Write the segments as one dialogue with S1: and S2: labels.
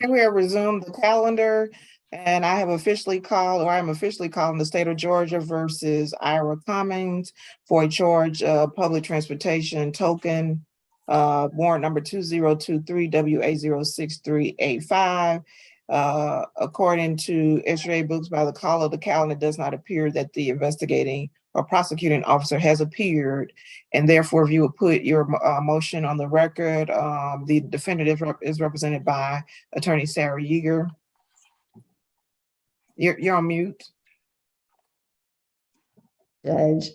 S1: Okay, we have resumed the calendar, and I am officially calling the state of Georgia versus Ira Cummings for a charge of public transportation token, warrant number 2023 WA06385. According to X-ray books by the call of the calendar, it does not appear that the investigating or prosecuting officer has appeared, and therefore, if you would put your motion on the record, the defendant is represented by Attorney Sarah Yeager. You're on mute.
S2: Judge.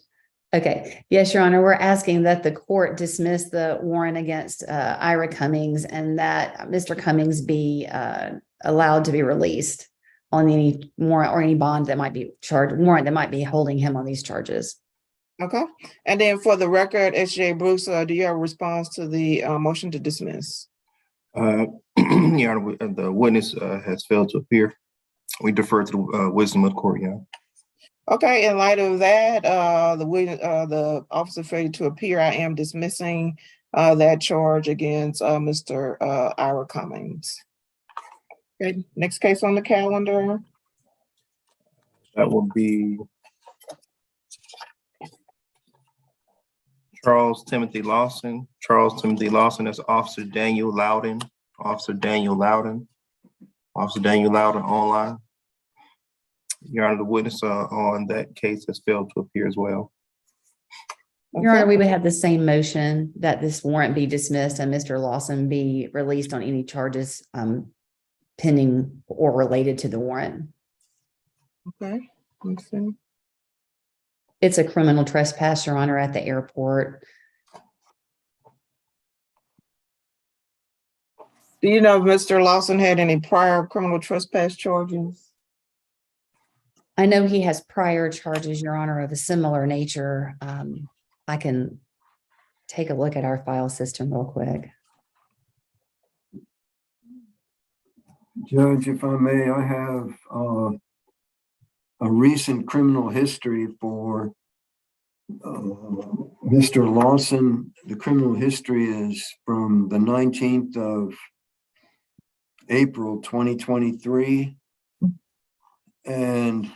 S2: Okay. Yes, Your Honor. We're asking that the court dismiss the warrant against Ira Cummings and that Mr. Cummings be allowed to be released on any warrant or any bond that might be warrant that might be holding him on these charges.
S1: Okay. And then for the record, S.J. Brooks, do you have a response to the motion to dismiss?
S3: Your Honor, the witness has failed to appear. We defer to the wisdom of the court, Your Honor.
S1: Okay, in light of that, the officer failed to appear. I am dismissing that charge against Mr. Ira Cummings. Okay, next case on the calendar.
S3: That will be Charles Timothy Lawson. Charles Timothy Lawson is Officer Daniel Loudon. Officer Daniel Loudon online. Your Honor, the witness on that case has failed to appear as well.
S1: Okay.
S2: Your Honor, we would have the same motion that this warrant be dismissed and Mr. Lawson be released on any charges pending or related to the warrant.
S1: Okay, let's see.
S2: It's a criminal trespass, Your Honor, at the airport.
S1: Do you know if Mr. Lawson had any prior criminal trespass charges?
S2: I know he has prior charges, Your Honor, of a similar nature. I can take a look at our file system real quick.
S4: Judge, if I may, I have a recent criminal history for Mr. Lawson. The criminal history is from the 19th of April, 2023. And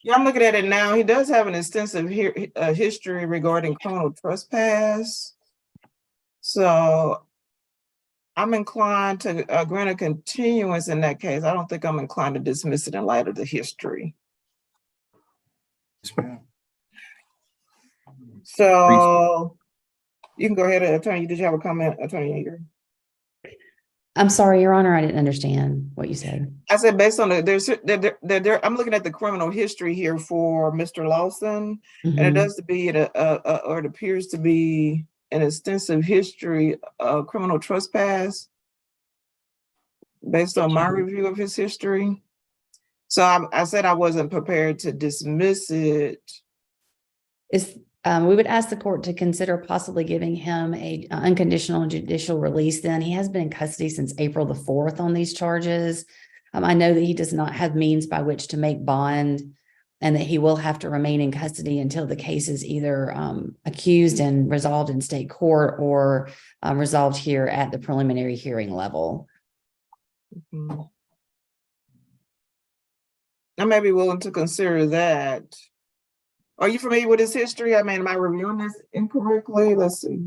S1: yeah, I'm looking at it now. He does have an extensive history regarding criminal trespass. So I'm inclined to grant a continuance in that case. I don't think I'm inclined to dismiss it in light of the history.
S3: Yes, ma'am.
S1: So you can go ahead, Attorney. Did you have a comment, Attorney Yeager?
S2: I'm sorry, Your Honor, I didn't understand what you said.
S1: I said based on I'm looking at the criminal history here for Mr. Lawson, and it does to be or it appears to be an extensive history of criminal trespass based on my review of his history. So I said I wasn't prepared to dismiss it.
S2: We would ask the court to consider possibly giving him a unconditional judicial release. Then he has been in custody since April the 4th on these charges. I know that he does not have means by which to make bond and that he will have to remain in custody until the case is either accused and resolved in state court or resolved here at the preliminary hearing level.
S1: I may be willing to consider that. Are you familiar with his history? I mean, am I reviewing this incorrectly? Let's see.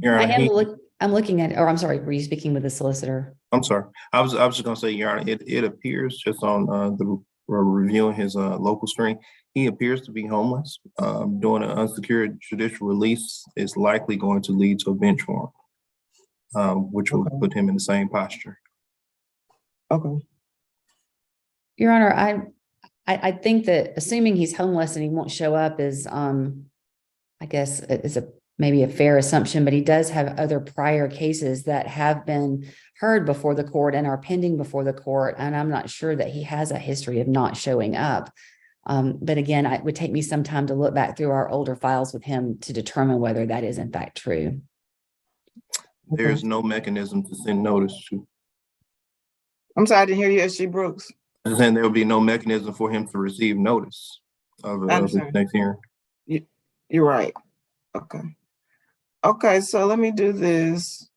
S2: I'm looking at, or I'm sorry, were you speaking with the solicitor?
S3: I'm sorry. I was just gonna say, Your Honor, it appears just on the reviewing his local string, he appears to be homeless. Doing an unsecured judicial release is likely going to lead to a bench warrant, which will put him in the same posture.
S1: Okay.
S2: Your Honor, I think that assuming he's homeless and he won't show up is, I guess, is maybe a fair assumption, but he does have other prior cases that have been heard before the court and are pending before the court. And I'm not sure that he has a history of not showing up. But again, it would take me some time to look back through our older files with him to determine whether that is in fact true.
S3: There's no mechanism to send notice to.
S1: I'm sorry, I didn't hear you, S.G. Brooks.
S3: I'm saying there will be no mechanism for him to receive notice of the next hearing.
S1: You're right. Okay. Okay, so let me do this.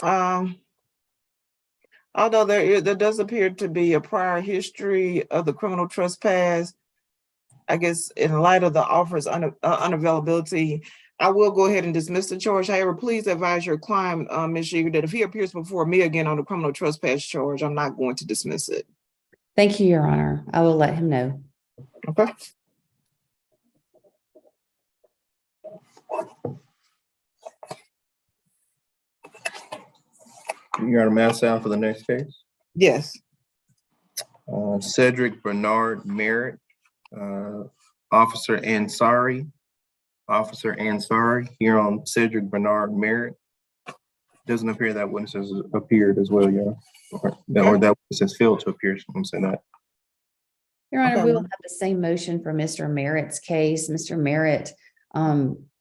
S1: Although there does appear to be a prior history of the criminal trespass, I guess in light of the offer's unavailability, I will go ahead and dismiss the charge. However, please advise your client, Ms. Sheeger, that if he appears before me again on the criminal trespass charge, I'm not going to dismiss it.
S2: Thank you, Your Honor. I will let him know.
S1: Okay.
S3: Your Honor, may I sound for the next case?
S1: Yes.
S3: Cedric Bernard Merritt, Officer Ansari. Officer Ansari, here on Cedric Bernard Merritt. Doesn't appear that witness has appeared as well, yeah. Or that witness has failed to appear, I'm saying that.
S2: Your Honor,
S1: Okay.
S2: we will have the same motion for Mr. Merritt's case. Mr. Merritt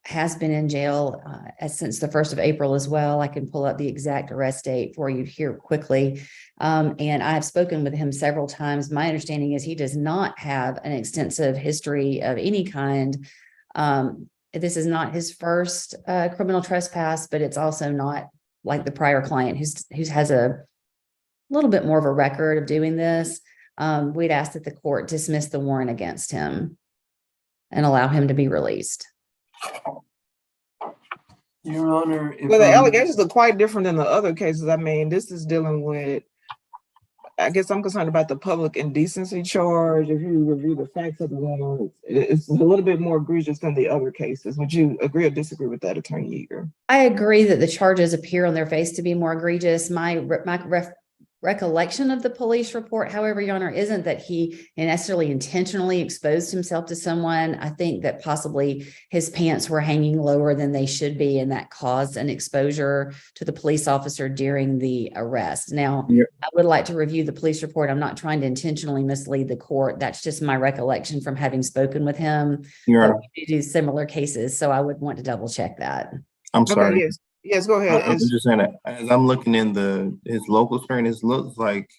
S2: has been in jail since the 1st of April as well. I can pull up the exact arrest date for you here quickly. And I have spoken with him several times. My understanding is he does not have an extensive history of any kind. This is not his first criminal trespass, but it's also not like the prior client who has a little bit more of a record of doing this. We'd ask that the court dismiss the warrant against him and allow him to be released.
S4: Your Honor.
S1: Well, the allegations are quite different than the other cases. I mean, this is dealing with, I guess I'm concerned about the public indecency charge. If you review the facts of the one, it's a little bit more egregious than the other cases. Would you agree or disagree with that, Attorney Yeager?
S2: I agree that the charges appear on their face to be more egregious. My recollection of the police report, however, Your Honor, isn't that he necessarily intentionally exposed himself to someone. I think that possibly his pants were hanging lower than they should be, and that caused an exposure to the police officer during the arrest. Now, I would like to review the police report. I'm not trying to intentionally mislead the court. That's just my recollection from having spoken with him.
S3: Your Honor,
S2: We do similar cases, so I would want to double check that.
S3: I'm sorry.
S1: Okay, yes, go ahead.
S3: I'm just saying that as I'm looking in his local screen, it looks like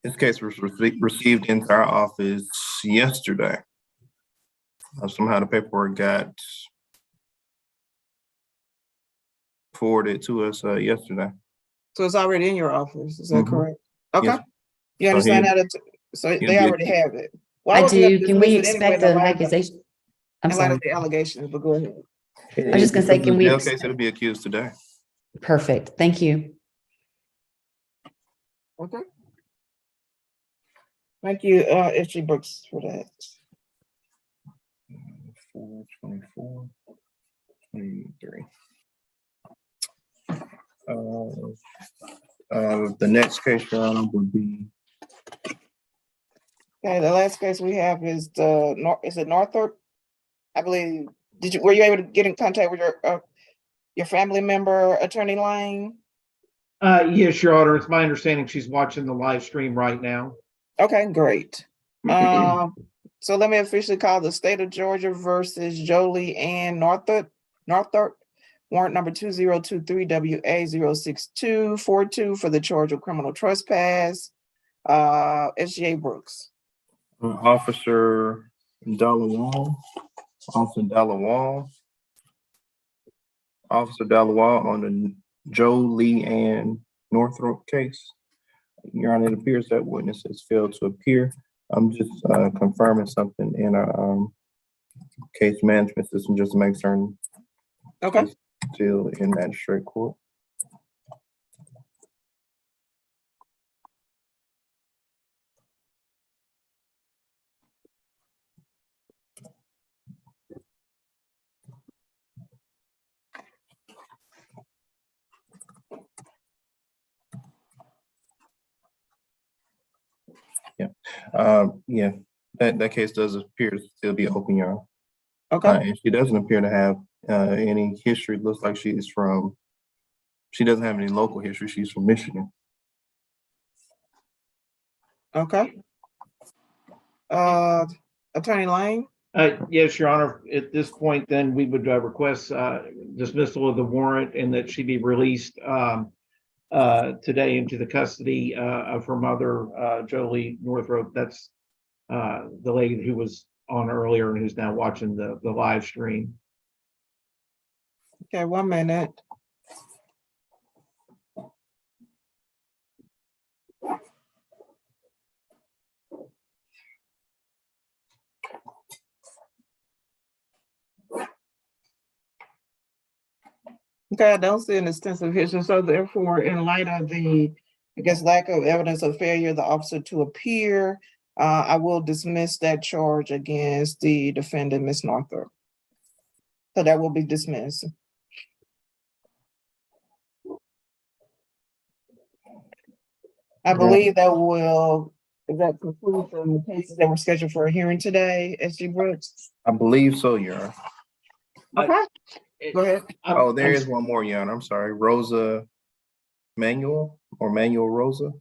S3: his case was received into our office yesterday. Somehow the paperwork got forwarded to us yesterday.
S1: So it's already in your office, is that correct? Okay.
S3: Yes.
S1: You understand that? So they already have it.
S2: I do. Can we expect an accusation? I'm
S1: in light
S2: sorry.
S1: of the allegations, but go ahead.
S2: I was just gonna say, can we?
S3: Okay, so it'll be accused today.
S2: Perfect. Thank you.
S1: Okay. Thank you, H.G. Brooks, for that.
S3: 4/24/23. The next case, Your Honor, would be.
S1: Okay, the last case we have is is it Northrop? I believe. Were you able to get in contact with your family member, Attorney Lang?
S5: Yes, Your Honor. It's my understanding she's watching the live stream right now.
S1: Okay, great. So let me officially call the State of Georgia versus Jolie Ann Northrop, warrant number 2023 WA06242 for the charge of criminal trespass. SGA Brooks.
S3: Officer Dallawall. Officer Dallawall on the Jolie Ann Northrop case. Your Honor, it appears that witness has failed to appear. I'm just confirming something in our case management system just to make certain.
S1: Okay.
S3: Still in magistrate court. Yeah, that case does appear to still be open, Your Honor.
S1: Okay.
S3: And she doesn't appear to have any history. It looks like she doesn't have any local history. She's from Michigan.
S1: Okay. Attorney Lang.
S5: Yes, Your Honor. At this point, then we would request dismissal of the warrant and that she be released today into the custody of her mother, Jolie Northrop. That's the lady who was on earlier and who's now watching the live stream.
S1: Okay, 1 minute. Okay, I don't see an extensive history, so therefore, in light of the, I guess, lack of evidence of failure of the officer to appear, I will dismiss that charge against the defendant, Ms. Northrop. So that will be dismissed. I believe that will, that concludes the cases that were scheduled for a hearing today, S.G. Brooks.
S3: I believe so, Your Honor.
S1: Okay, go ahead.
S3: Oh, there is one more, Your Honor. I'm sorry. Rosa Manuel or Manuel Rosa.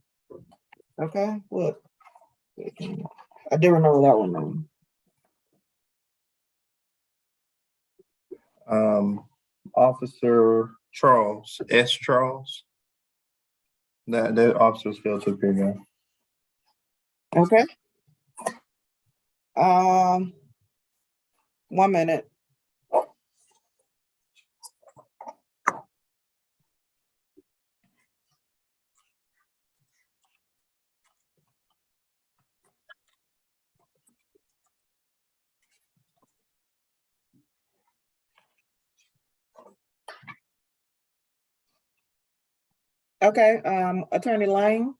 S1: Okay, look. I do remember that one though.
S3: Officer Charles, S. Charles. That officers failed to appear now.
S1: Okay. 1 minute. Okay, Attorney Lang.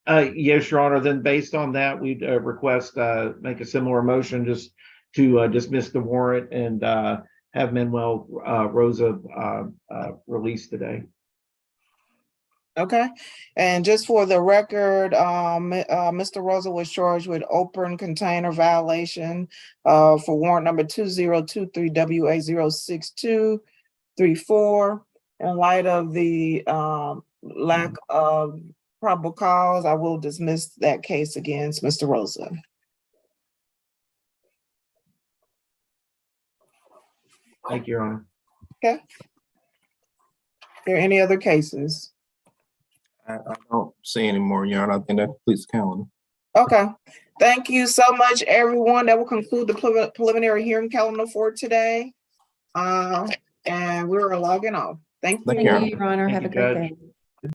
S5: Yes, Your Honor, then based on that, we'd request, make a similar motion just to dismiss the warrant and have Manuel Rosa released today.
S1: Okay, and just for the record, Mr. Rosa was charged with open container violation for warrant number 2023 WA06234. In light of the lack of probable cause, I will dismiss that case against Mr. Rosa.
S5: Thank you, Your Honor.
S1: Okay. Are there any other cases?
S3: I don't see any more, Your Honor. I think that completes the calendar.
S1: Okay, thank you so much, everyone. That will conclude the preliminary hearing calendar for today. And we're logging off. Thank you.
S3: Thank you, Your
S2: Thank you, Your Honor.
S5: Thank
S2: Have
S5: you,
S2: a great
S5: Judge.
S2: day.